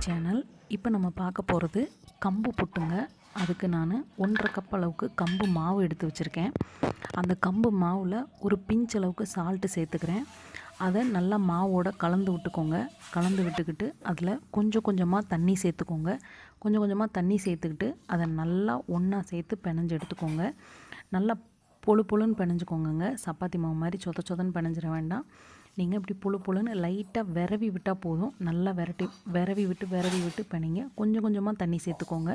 Channel. இப்போ நம்ம பார்க்க போகிறது கம்பு புட்டுங்க. அதுக்கு நான் 1.5 கப் அளவுக்கு கம்பு மாவு எடுத்து வச்சுருக்கேன். அந்த கம்பு மாவில் ஒரு பிஞ்ச் அளவுக்கு சால்ட்டு சேர்த்துக்கிறேன். அதை நல்லா மாவோட கலந்து விட்டுக்கோங்க. கலந்து விட்டுக்கிட்டு அதில் கொஞ்சம் கொஞ்சமாக தண்ணி சேர்த்துக்கோங்க. கொஞ்சம் கொஞ்சமாக தண்ணி சேர்த்துக்கிட்டு அதை நல்லா ஒன்றா சேர்த்து பிணைஞ்சு எடுத்துக்கோங்க. நல்லா பொழு பொழுன்னு பிணைஞ்சிக்கோங்க. சப்பாத்தி மாவு மாதிரி சொதன்னு பிணைஞ்சிட வேண்டாம். நீங்கள் இப்படி புழுன்னு லைட்டாக விரவி விட்டால் போதும். நல்லா விரவி விட்டு பிணைங்க. கொஞ்சம் கொஞ்சமாக தண்ணி சேர்த்துக்கோங்க.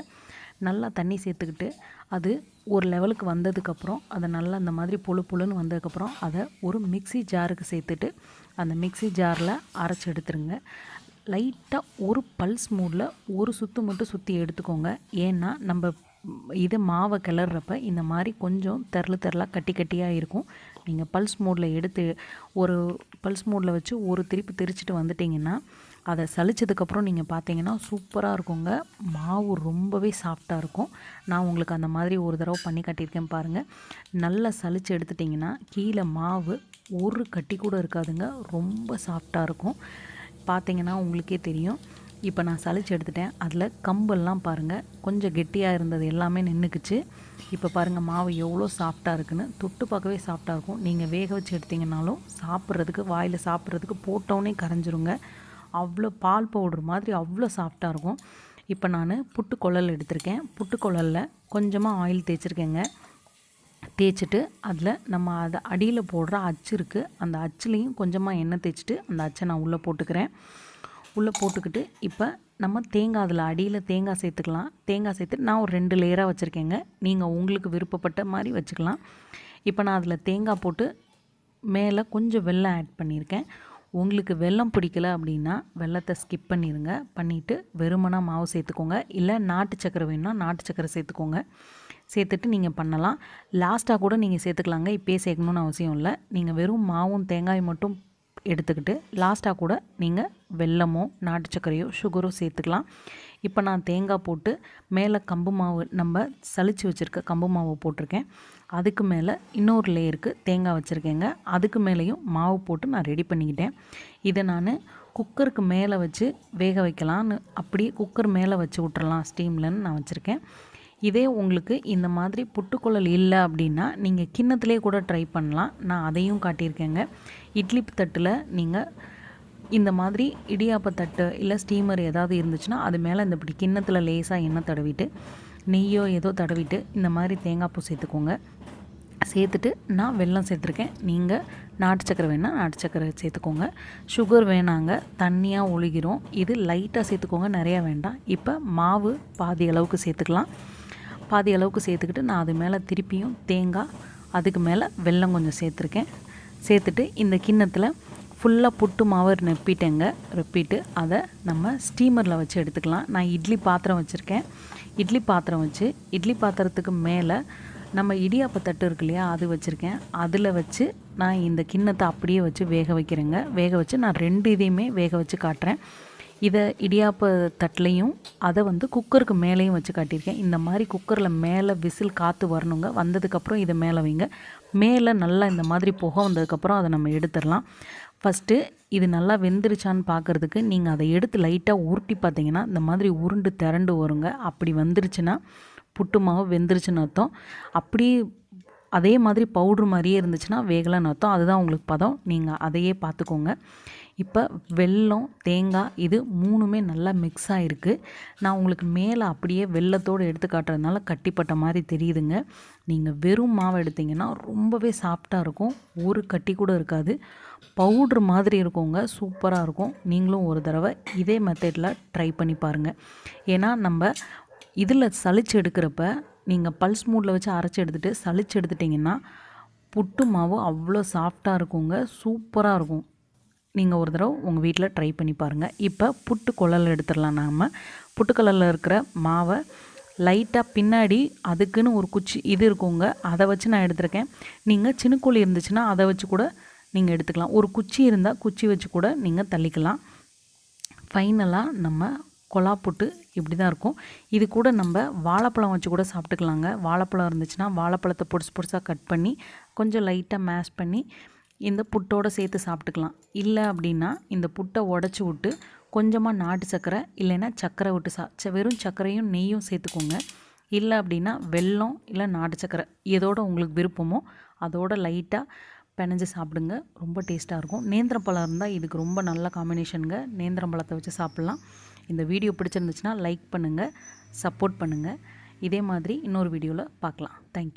நல்லா தண்ணி சேர்த்துக்கிட்டு அது ஒரு லெவலுக்கு வந்ததுக்கப்புறம் அதை நல்லா அந்த மாதிரி புழுன்னு வந்ததுக்கப்புறம் அதை ஒரு மிக்ஸி ஜாருக்கு சேர்த்துட்டு அந்த மிக்ஸி ஜாரில் அரைச்சி எடுத்துருங்க. லைட்டாக ஒரு பல்ஸ் மூடில் ஒரு சுற்று மட்டும் சுற்றி எடுத்துக்கோங்க. ஏன்னா நம்ம இது மாவை கிளறப்ப இந்த மாதிரி கொஞ்சம் தெரலாக கட்டியாக இருக்கும். நீங்கள் பல்ஸ் மோடில் எடுத்து ஒரு பல்ஸ் மோடில் வச்சு ஒரு திருப்பி திரிச்சிட்டு வந்துட்டிங்கன்னா அதை சலிச்சதுக்கப்புறம் நீங்கள் பார்த்தீங்கன்னா சூப்பராக இருக்குங்க. மாவு ரொம்பவே சாஃப்டாக இருக்கும். நான் உங்களுக்கு அந்த மாதிரி ஒரு தடவை பண்ணி காட்டியிருக்கேன் பாருங்கள். நல்லா சலிச்சு எடுத்துட்டிங்கன்னா கீழே மாவு ஒரு கட்டி கூட இருக்காதுங்க. ரொம்ப சாஃப்டாக இருக்கும். பார்த்தீங்கன்னா உங்களுக்கே தெரியும். இப்போ நான் சலிச்சு எடுத்துட்டேன். அதில் கம்பெல்லாம் பாருங்கள் கொஞ்சம் கெட்டியாக இருந்தது எல்லாமே நின்றுக்குச்சு. இப்போ பாருங்கள் மாவு எவ்வளோ சாஃப்டாக இருக்குன்னு. தொட்டு பார்க்கவே சாஃப்டாக இருக்கும். நீங்கள் வேக வச்சு எடுத்திங்கனாலும் சாப்பிட்றதுக்கு வாயில் சாப்பிட்றதுக்கு போட்டோன்னே கரைஞ்சிருங்க. அவ்வளோ பால் பவுடர் மாதிரி அவ்வளோ சாஃப்டாக இருக்கும். இப்போ நான் புட்டுக்குழல் எடுத்திருக்கேன். புட்டுக்குழலில் கொஞ்சமாக ஆயில் தேய்ச்சிருக்கேங்க. தேய்ச்சிட்டு அதில் நம்ம அதை அடியில் போடுற அச்சு இருக்குது. அந்த அச்சுலேயும் கொஞ்சமாக எண்ணெய் தேய்ச்சிட்டு அந்த அச்சை நான் உள்ளே போட்டுக்கிறேன். உள்ளே போட்டுக்கிட்டு இப்போ நம்ம தேங்காய் அதில் அடியில் தேங்காய் சேர்த்துக்கலாம். தேங்காய் சேர்த்து நான் ஒரு 2 லேயராக வச்சுருக்கேங்க. நீங்கள் உங்களுக்கு விருப்பப்பட்ட மாதிரி வச்சுக்கலாம். இப்போ நான் அதில் தேங்காய் போட்டு மேலே கொஞ்சம் வெல்லம் ஆட் பண்ணியிருக்கேன். உங்களுக்கு வெல்லம் பிடிக்கல அப்படின்னா வெல்லத்தை ஸ்கிப் பண்ணிடுங்க. பண்ணிவிட்டு வெறுமனா மாவு சேர்த்துக்கோங்க. இல்லை நாட்டு சக்கரை வேணும்னா நாட்டு சக்கரை சேர்த்துக்கோங்க. சேர்த்துட்டு நீங்கள் பண்ணலாம். லாஸ்ட்டாக கூட நீங்கள் சேர்த்துக்கலாங்க. இப்போயே சேர்க்கணுன்னு அவசியம் இல்லை. நீங்கள் வெறும் மாவும் தேங்காயும் மட்டும் எடுத்துக்கிட்டு லாஸ்ட்டாக கூட நீங்கள் வெல்லமோ நாட்டு சர்க்கரையோ சுகரோ சேர்த்துக்கலாம். இப்போ நான் தேங்காய் போட்டு மேலே கம்பு மாவு நம்ம சலிச்சு வச்சுருக்க கம்பு மாவு போட்டிருக்கேன். அதுக்கு மேலே இன்னொரு லேயருக்கு தேங்காய் வச்சுருக்கேங்க. அதுக்கு மேலேயும் மாவு போட்டு நான் ரெடி பண்ணிக்கிட்டேன். இதை நான் குக்கருக்கு மேலே வச்சு வேக வைக்கலான்னு அப்படியே குக்கர் மேலே வச்சு விட்றலாம் ஸ்டீம்லன்னு நான் வச்சுருக்கேன். இதே உங்களுக்கு இந்த மாதிரி புட்டுக்குழல் இல்லை அப்படின்னா நீங்கள் கிண்ணத்திலே கூட ட்ரை பண்ணலாம். நான் அதையும் காட்டியிருக்கேங்க. இட்லி தட்டில் நீங்கள் இந்த மாதிரி இடியாப்ப தட்டு இல்லை ஸ்டீமர் ஏதாவது இருந்துச்சுன்னா அது மேலே இந்த இப்படி கிண்ணத்தில் லேசாக எண்ணெய் தடவிட்டு நெய்யோ ஏதோ தடவிட்டு இந்த மாதிரி தேங்காய் பூ சேர்த்துக்கோங்க. சேர்த்துட்டு நான் வெல்லம் சேர்த்துருக்கேன். நீங்கள் நாட்டு சக்கரை வேணால் நாட்டு சக்கரை சேர்த்துக்கோங்க. சுகர் வேணாங்க, தண்ணியாக ஒழுகிரும். இது லைட்டாக சேர்த்துக்கோங்க, நிறையா வேண்டாம். இப்போ மாவு பாதி அளவுக்கு சேர்த்துக்கலாம். பாதி அளவுக்கு சேர்த்துக்கிட்டு நான் அது மேலே திருப்பியும் தேங்காய் அதுக்கு மேலே வெல்லம் கொஞ்சம் சேர்த்துருக்கேன். சேர்த்துட்டு இந்த கிண்ணத்தில் ஃபுல்லாக புட்டு மாவை ரெப்பிட்டு அதை நம்ம ஸ்டீமரில் வச்சு எடுத்துக்கலாம். நான் இட்லி பாத்திரம் வச்சுருக்கேன். இட்லி பாத்திரம் வச்சு இட்லி பாத்திரத்துக்கு மேலே நம்ம இடியாப்ப தட்டு இருக்கு இல்லையா, அது வச்சுருக்கேன். அதில் வச்சு நான் இந்த கிண்ணத்தை அப்படியே வச்சு வேக வைக்கிறேங்க. வேக வச்சு நான் 2 இதையுமே வேக வச்சு காட்டுறேன். இதை இடியாப்ப தட்டுலையும் அதை குக்கருக்கு மேலேயும் வச்சு காட்டியிருக்கேன். இந்த மாதிரி குக்கரில் மேலே விசில் காற்று வரணுங்க. வந்ததுக்கப்புறம் இதை மேலே வைங்க. மேலே நல்லா இந்த மாதிரி புகை வந்ததுக்கப்புறம் அதை நம்ம எடுத்துடலாம். ஃபஸ்ட்டு இது நல்லா வெந்துருச்சான்னு பார்க்குறதுக்கு நீங்கள் அதை எடுத்து லைட்டாக உருட்டி பார்த்தீங்கன்னா இந்த மாதிரி உருண்டு திரண்டு வருங்க. அப்படி வந்துருச்சுன்னா புட்டு மாவு வெந்துருச்சுன்னு அர்த்தம். அப்படியே அதே மாதிரி பவுட்ரு மாதிரியே இருந்துச்சுன்னா வேகலைன்னு அர்த்தம். அதுதான் உங்களுக்கு பதம். நீங்கள் அதையே பார்த்துக்கோங்க. இப்போ வெல்லம் தேங்காய் இது 3மே நல்லா மிக்ஸ் ஆகிருக்கு. நான் உங்களுக்கு மேலே அப்படியே வெல்லத்தோடு எடுத்து காட்டுறதுனால கட்டிப்பட்ட மாதிரி தெரியுதுங்க. நீங்கள் வெறும் மாவு எடுத்திங்கன்னா ரொம்பவே சாஃப்டாக இருக்கும். ஒரு கட்டி கூட இருக்காது. பவுட்ரு மாதிரி இருக்குங்க. சூப்பராக இருக்கும். நீங்களும் ஒரு தடவை இதே மெத்தடில் ட்ரை பண்ணி பாருங்கள். ஏன்னா நம்ம இதில் சலிச்சு எடுக்கிறப்ப நீங்கள் பல்ஸ் மூடில் வச்சு அரைச்சி எடுத்துகிட்டு சலிச்சு எடுத்துட்டிங்கன்னா புட்டு மாவு அவ்வளோ சாஃப்டாக இருக்குங்க. சூப்பராக இருக்கும். நீங்கள் ஒரு தடவை உங்கள் வீட்டில் ட்ரை பண்ணி பாருங்கள். இப்போ புட்டுக்குழல் எடுத்துடலாம். நாம் புட்டுக்குழலில் இருக்கிற மாவை லைட்டாக பின்னாடி அதுக்குன்னு ஒரு குச்சி இது இருக்குங்க. அதை வச்சு நான் எடுத்துருக்கேன். நீங்கள் சின்னுக்குழி இருந்துச்சுன்னா அதை வச்சு கூட நீங்கள் எடுத்துக்கலாம். ஒரு குச்சி இருந்தால் குச்சி வச்சு கூட நீங்கள் தள்ளிக்கலாம். ஃபைனலாக நம்ம கொலா புட்டு இப்படி தான் இருக்கும். இது கூட நம்ம வாழைப்பழம் வச்சு கூட சாப்பிட்டுக்கலாங்க. வாழைப்பழம் இருந்துச்சுன்னா வாழைப்பழத்தை பொடிசாக கட் பண்ணி கொஞ்சம் லைட்டாக மேஷ் பண்ணி இந்த புட்டோடு சேர்த்து சாப்பிட்டுக்கலாம். இல்லை அப்படின்னா இந்த புட்டை உடச்சி விட்டு கொஞ்சமாக நாட்டு சர்க்கரை இல்லைன்னா சர்க்கரை விட்டு வெறும் சர்க்கரையும் நெய்யும் சேர்த்துக்கோங்க. இல்லை அப்படின்னா வெல்லம் இல்லை நாட்டு சர்க்கரை எதோட உங்களுக்கு விருப்பமோ அதோட லைட்டாக பிணைஞ்சு சாப்பிடுங்க. ரொம்ப டேஸ்ட்டாக இருக்கும். நேந்திரம் பழம் இருந்தால் இதுக்கு ரொம்ப நல்ல காம்பினேஷனுங்க. நேந்திரம் பழத்தை வச்சு சாப்பிட்லாம். இந்த வீடியோ பிடிச்சிருந்துச்சுன்னா லைக் பண்ணுங்கள், சப்போர்ட் பண்ணுங்கள். இதே மாதிரி இன்னொரு வீடியோவில் பார்க்கலாம். தேங்க்யூ.